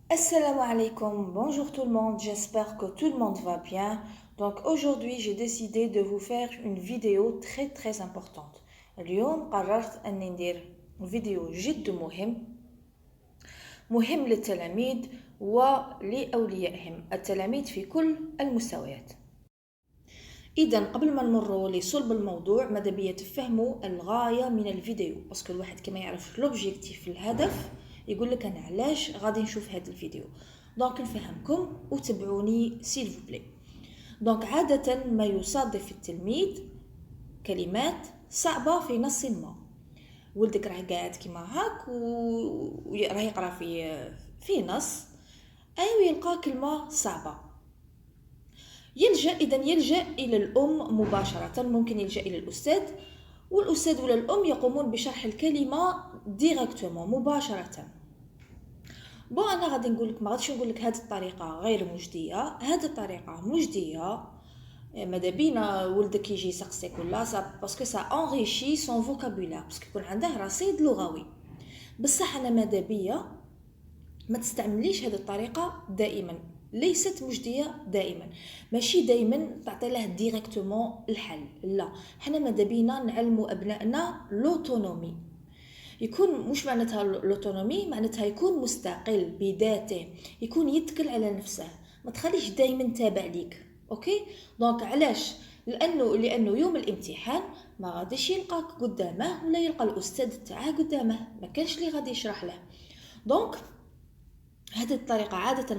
Assalamu alaikum, bonjour tout le monde, j'espère que tout le monde va bien. Donc aujourd'hui j'ai décidé de vous faire une vidéo très importante. اليوم قررت أني ندير فيديو جد مهم للتلاميذ ولأوليائهم التلاميذ في كل المستويات. إذا قبل ما نمروا لصلب الموضوع ماذا بيا تفهموا الغاية من الفيديو باسكو الواحد كما يعرف لوبجيكتيف الهدف يقول لك انا علاش غادي نشوف هذا الفيديو. دونك نفهمكم وتبعوني سيل فو بلي. دونك عادة ما يصادف التلميذ كلمات صعبة في نص ما. ولدك راه قاعد كيما هاك وراه يقرا في نص اي يلقى كلمة صعبة يلجأ إلى الأم مباشرة. ممكن يلجأ إلى الأستاذ والأستاذ ولا الأم يقومون بشرح الكلمة ديريكتومون مباشرة. أنا غادي نقولك ما غاديش نقولك هذه الطريقة غير مجدية، هذه الطريقة مجدية. ماذا بينا ولدك يجي يسقسيك ولا باسكو سا انريشي سون فوكابولير باسكو يكون عنده رصيد لغوي. بصح أنا ماذا بيا ما تستعمليش هذه الطريقة دائما، ليست مجدية دائما، ماشي دائما تعطي له ديريكتومون الحل، لا حنا ماذا بينا نعلموا ابنائنا لوتونومي. يكون مش معناتها لوتونومي معناتها يكون مستقل بذاته، يكون يتكل على نفسه، ما تخليش دائما تابع ليك. اوكي دونك علاش؟ لانه يوم الامتحان ما غاديش يلقاك قدامه ولا يلقى الاستاذ تاعه قدامه، ما كانش اللي غادي يشرح له. دونك هذه الطريقة عادة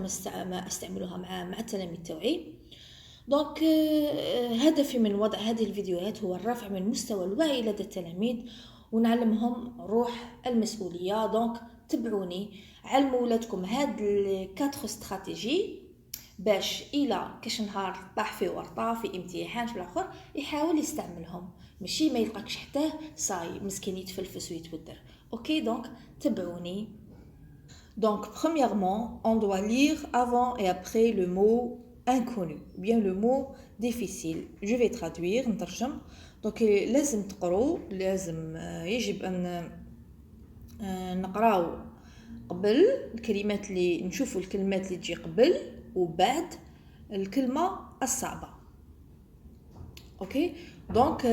ما استعملها مع التلاميذ تاعي. دونك هدفي من وضع هذه الفيديوهات هو الرفع من مستوى الوعي لدى التلاميذ ونعلمهم روح المسؤولية. دونك تبعوني، علموا ولادكم هاد الكاتر استراتيجي باش الى كاش نهار طاح فيه ورطه في امتحان في الاخر يحاول يستعملهم، ماشي ما يلقاكش حتى صاي مسكين يتفلفس ويتودر. اوكي دونك تبعوني. Donc, premièrement, on doit lire avant et après le mot inconnu, ou bien le mot difficile. Je vais traduire, نترجم. Donc, لازم تقروا، لازم يجب أن نقراو قبل الكلمات اللي نشوفوا الكلمات اللي تجي قبل وبعد الكلمة الصعبة. اوكي دونك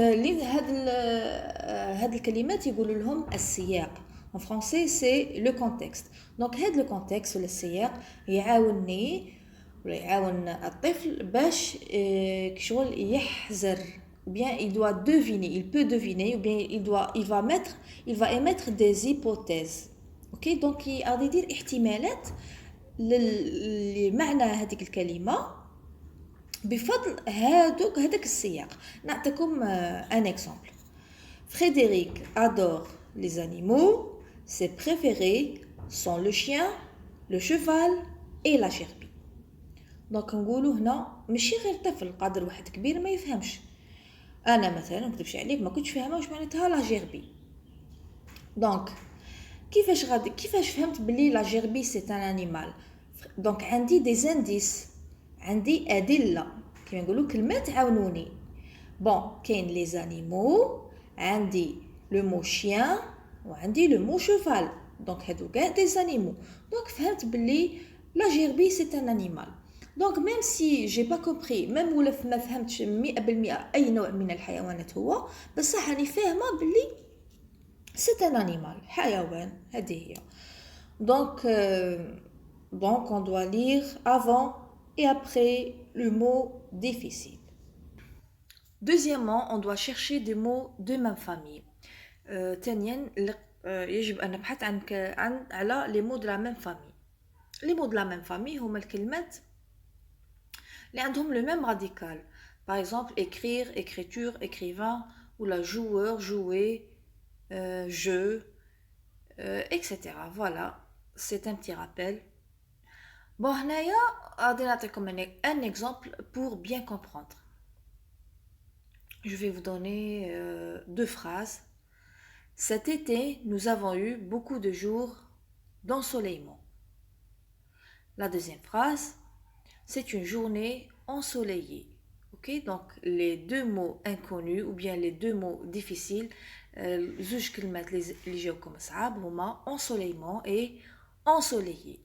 هاد الكلمات يقولوا لهم السياق. En français c'est le contexte. Donc هاد le contexte ولا السياق يعاونني ولا يعاون الطفل باش كشغل يحزر ou bien il doit deviner, il peut deviner ou bien il va émettre des hypothèses. OK donc غادي يدير احتمالات لمعنى هذيك الكلمة بفضل هذاك السياق. نعطيكم un exemple. Frédéric adore les animaux. Ses préférés sont le chien, le cheval et la gerbille. دونك نقولوا هنا ماشي غير طفل، قادر واحد كبير ما يفهمش. انا مثلا ما نكذبش عليك ما كنتش فاهمه واش معناتها لا جيربي. دونك كيفاش فهمت بلي لا جيربي سي ان انيمال؟ دونك عندي دي زانديس، عندي ادله كيما نقولوا كلمات عاونوني. كاين لي زانيمو، عندي لو مو شيان وعندي لو مو شوفال. دونك هادو كاع دي زانيمو. دونك فهمت بلي لا جيربي سي ان انيمال. دونك ميم سي جي با كومبري، ميم ولا ما فهمتش 100% اي نوع من الحيوانات هو، بصح راني فاهمه بلي سي ان انيمال، حيوان، هذه هي. Donc on doit lire avant et après le mot difficile. Deuxièmement, on doit chercher des mots de même famille. ثانيا يجب أن نبحث على les mots de la même famille. Les mots de la même famille هما الكلمات اللي عندهم le même radical. Par exemple, écrire, écriture, écrivain, ou la joueur, jouer, jeu, etc. Voilà, c'est un petit rappel. هنايا غادي نعطيكم un exemple pour bien comprendre. Je vais vous donner deux phrases. Cet été, nous avons eu beaucoup de jours d'ensoleillement. La deuxième phrase, c'est une journée ensoleillée. Ok, donc les deux mots inconnus ou bien les deux mots difficiles, زوج كلمات اللي جاوكم صعاب هما ensoleillement et ensoleillé.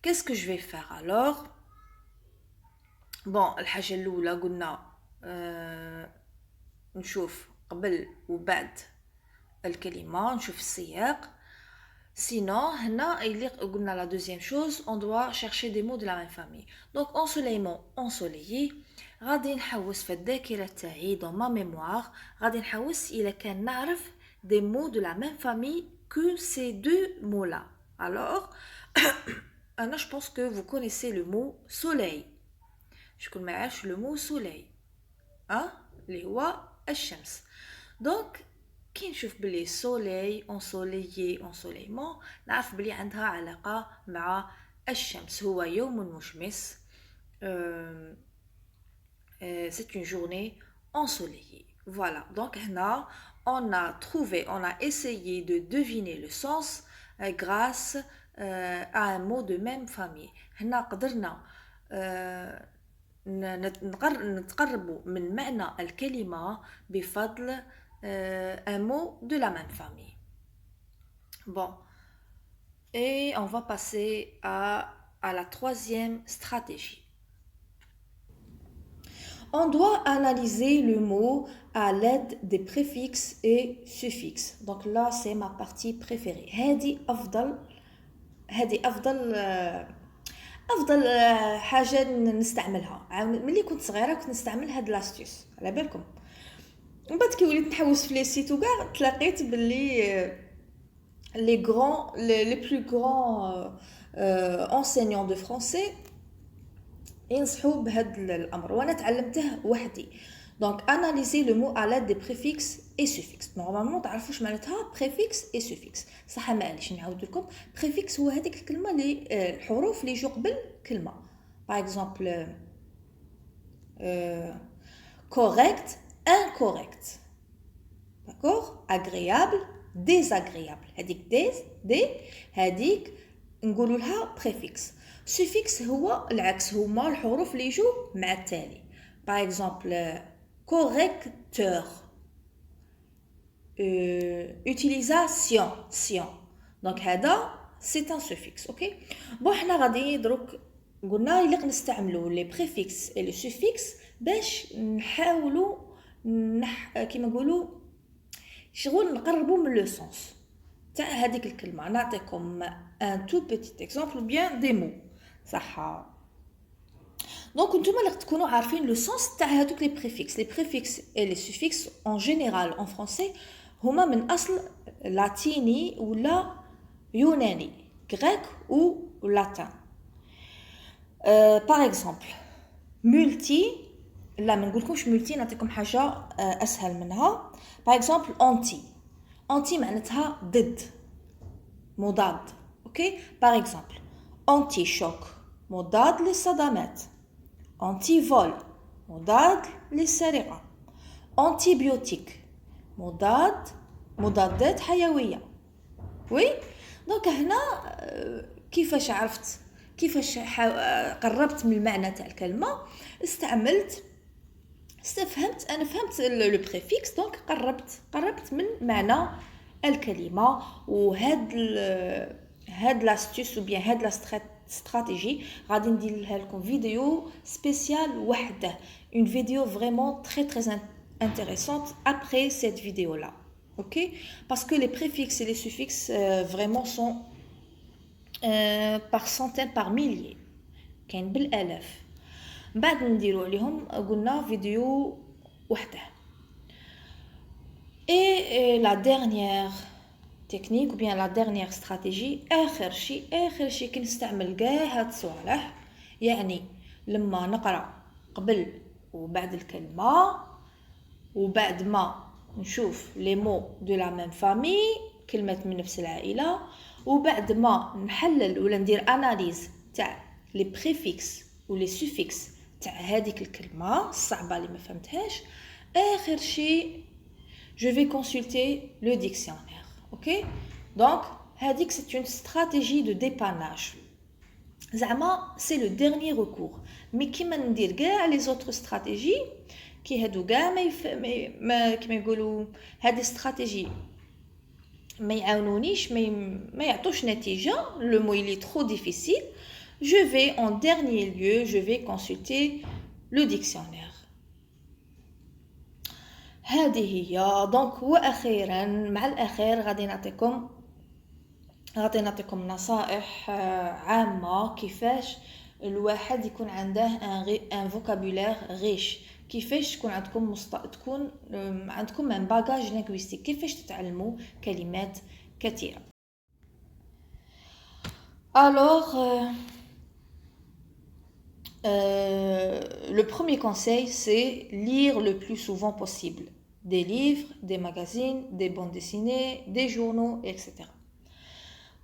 qu'est-ce que je vais faire alors? Bon, الحاجة الأولى قلنا نشوف قبل وبعد الكلمة نشوف السياق. Sinon, la deuxième chose, on doit chercher des mots de la même famille. Donc, ensoleillement, ensoleillé. غادي نحوس في الذاكرة تاعي dans ma mémoire. غادي نحوس إلا كان نعرف des mots de la même famille que ces deux mots-là. Alors, je pense que vous connaissez le mot soleil. Je connais le mot soleil. Hein? اللي هو الشمس. Donc, كي نشوف بلي soleil, ensoleillé, ensoleillement نعرف بلي عندها علاقة مع الشمس. هو يوم مشمس. C'est une journée ensoleillée. Voilà. Donc, هنا, on a essayé de deviner le sens grâce à un mot de même famille. هنا قدرنا نتقربوا من معنى الكلمة بفضل un mot de la même famille. Bon. Et on va passer à la troisième stratégie. On doit analyser le mot à l'aide des préfixes et suffixes. Donc là, c'est ma partie préférée. هذه أفضل حاجة نستعملها. ملي كنت صغيرة كنت نستعمل هاد لاستيوس. على بالكم. من بعد كي وليت نحوس في لي سيت وكاع تلاقيت باللي les plus grands enseignants de français ينصحوا بهذا الامر وانا تعلمته وحدي. Donc analyser le mot à l'aide des préfixes et suffixes. Normalement تعرفوا واش معناتها préfixe et suffixe. صح معليش نعاود لكم. préfixe هو هذيك الكلمه اللي الحروف اللي يجوا قبل كلمه. Par exemple correct, incorrect. D'accord? Agréable, désagréable. هذيك هذيك نقولوا لها préfixe. Suffixe هو العكس. هما الحروف اللي يجوا مع التالي. Par exemple correcteur, utilisation, donc هذا c'est un suffixe. ok. bon حنا غادي دروك قلنا يليق نستعملوا les préfixes et les suffixes باش نحاولوا كيما نقولوا شغل نقربوا من لو سونس تاع هذيك الكلمه. نعطيكم un tout petit exemple ou bien des mots. صح. Donc نتوما اللي تكونوا عارفين لو سونس تاع هذوك لي préfixes. les préfixes et les suffixes en général en français هما من اصل لاتيني ولا يوناني, grec ou latin. par exemple multi, لا ما نقولكمش multi, نعطيكم حاجه اسهل منها. par exemple anti معناتها ضد, مضاد. اوكي. par exemple anti choc, مضاد للصدمات. anti-vol, مضاد للسرقة. antibiotique, مضادات حيوية. وي. دونك هنا كيفاش عرفت كيفاش قربت من المعنى تاع الكلمة؟ انا فهمت لو بريفيكس. دونك قربت من معنى الكلمة. وهاد لاستيوس ou bien هاد لا stratégie غادي ندير لكم فيديو سبيسيال وحده, une vidéo vraiment très intéressante après cette vidéo là. ok. parce que les préfixes et les suffixes vraiment sont par centaines, par milliers, كاين بالالاف. بعد نديروا عليهم قلنا فيديو وحده. et la dernière technique ou bien la dernière stratégie, آخر شيء كنستعمل كاع هاد الصوالح. يعني لما نقرا قبل وبعد الكلمه وبعد ما نشوف les mots de la même famille, كلمات من نفس العائله, وبعد ما نحلل ولا ندير اناليز تاع les préfixes ou les suffixes تاع هذيك الكلمه الصعبه اللي ما فهمتهاش, آخر شيء je vais consulter le dictionnaire. ok. donc هذيك c'est une stratégie de dépannage. زعما c'est le dernier recours. mais كيما ندير كاع les autres stratégies كي هادو كاع ما كيما يقولوا هذه استراتيجي ما يعاونونيش, ما يعطوش نتيجه, le mot il est trop difficile, je vais en dernier lieu, je vais consulter le dictionnaire. هذه هي. دونك واخيرا مع الاخير غادي نعطيكم نصائح عامه كيفاش الواحد يكون عنده ان فوكابولير غيش، كيفاش تكون عندكم ان باجاج لينغويستيك، كيفاش تتعلموا كلمات كثيره. Alors, le premier conseil, c'est lire le plus souvent possible des livres, des magazines, des bandes dessinées, des journaux, etc.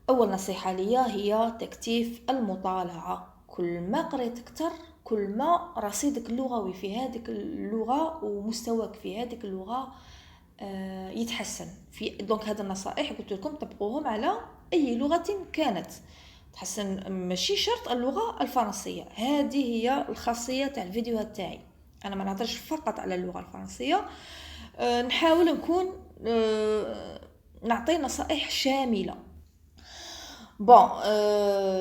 أول نصيحة ليا هي تكثيف المطالعة. كل ما قريت أكثر كل ما رصيدك اللغوي في هذه اللغة ومستواك في هذه اللغة يتحسن. دونك هذه النصائح قلت لكم طبقوهم على أي لغة كانت تحسن، ماشي شرط اللغة الفرنسية. هذه هي الخاصية تاع الفيديوهات تاعي، أنا ما نهضرش فقط على اللغة الفرنسية، نحاول نكون نعطي نصائح شاملة. بون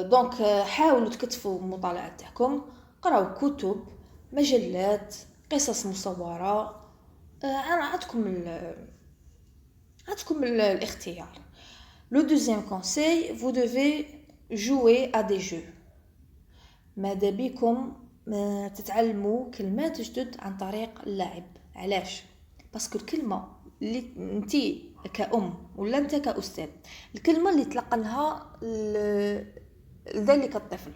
دونك حاولوا تكتفوا المطالعة تاعكم، قراو كتب، مجلات، قصص مصورة، عندكم الاختيار. Le deuxième conseil, vous devez jouer à des jeux. ماذا بكم تتعلموا كلمات جدد عن طريق اللعب. علاش؟ باسكو الكلمة اللي انتي كأم ولا انت كأستاذ، الكلمة اللي تلقنها لذلك الطفل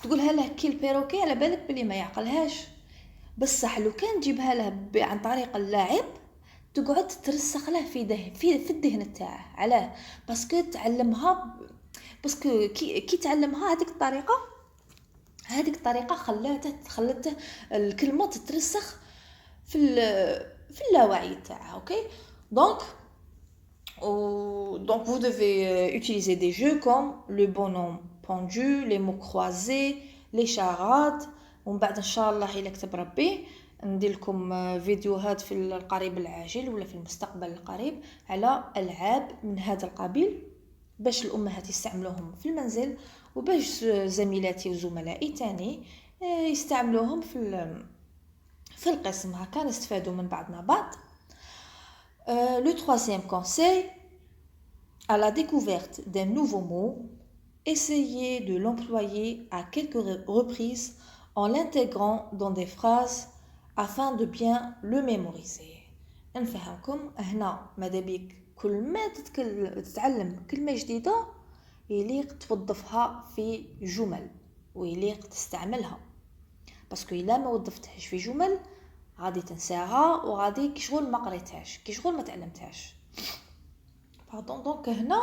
تقولها له كي البيروكي على بالك بلي ما يعقلهاش، بصح لو كان تجيبها له عن طريق اللعب تقعد ترسخ له في الذهن تاعه. علاه؟ باسكو تعلمها، باسكو كي تعلمها هذيك الطريقه خلته الكلمه تترسخ في اللاوعي تاعها. اوكي donc vous devez utiliser des jeux comme le bonhomme pendu, les mots croisés, les charades. ومن بعد ان شاء الله الا كتب ربي ندير لكم فيديوهات في القريب العاجل ولا في المستقبل القريب على العاب من هذا القبيل باش الامهات يستعملوهم في المنزل، وباش زميلاتي وزملائي تاني يستعملوهم في القسم، هكا نستفادوا من بعضنا بعض. Le troisième conseil, à la découverte d'un nouveau mot, essayez de l'employer à quelques reprises en l'intégrant dans des phrases afin de bien le mémoriser. نفهمكم هنا ماذا بيك كل ما تتعلم كلمة جديدة يليق توظفها في جمل ويليق تستعملها، باسكو الا ما وظفتهاش في جمل غادي تنساها وغادي كشغل ما قريتهاش كشغل ما تعلمتهاش. باردون دونك هنا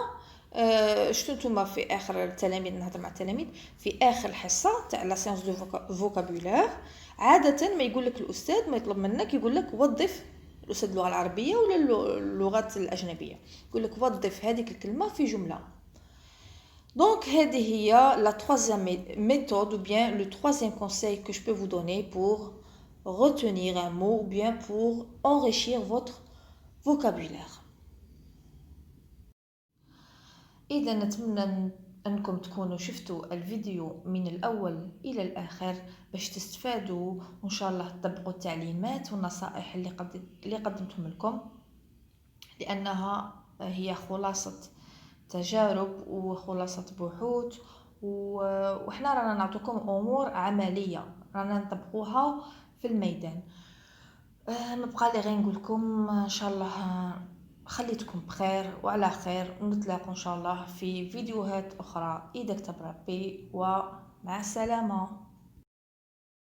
شتو نتوما في اخر التلاميذ نهضر مع التلاميذ في اخر الحصه تاع لا سيونس دو فوكابولير، عاده ما يقول لك الاستاذ ما يطلب منك يقول لك وظف الاستاذ اللغه العربيه ولا اللغات الاجنبيه، يقول لك وظف هذيك الكلمه في جمله. Donc, هذه هي la troisième méthode ou bien le troisième conseil que je peux vous donner pour retenir un mot ou bien pour enrichir votre vocabulaire. إذا نتمنى أنكم تكونوا شفتوا الفيديو من الأول إلى الآخر باش تستفادوا وإن شاء الله تطبقوا التعليمات والنصائح اللي قدمتهم لكم، لأنها هي خلاصة تجارب وخلاصة بحوث وإحنا رانا نعطيكم أمور عملية رانا نطبقوها في الميدان. نبقى لي غير نقول لكم إن شاء الله خليتكم بخير وعلى خير، ونتلاقوا إن شاء الله في فيديوهات أخرى إذا كتب ربي، ومع السلامة.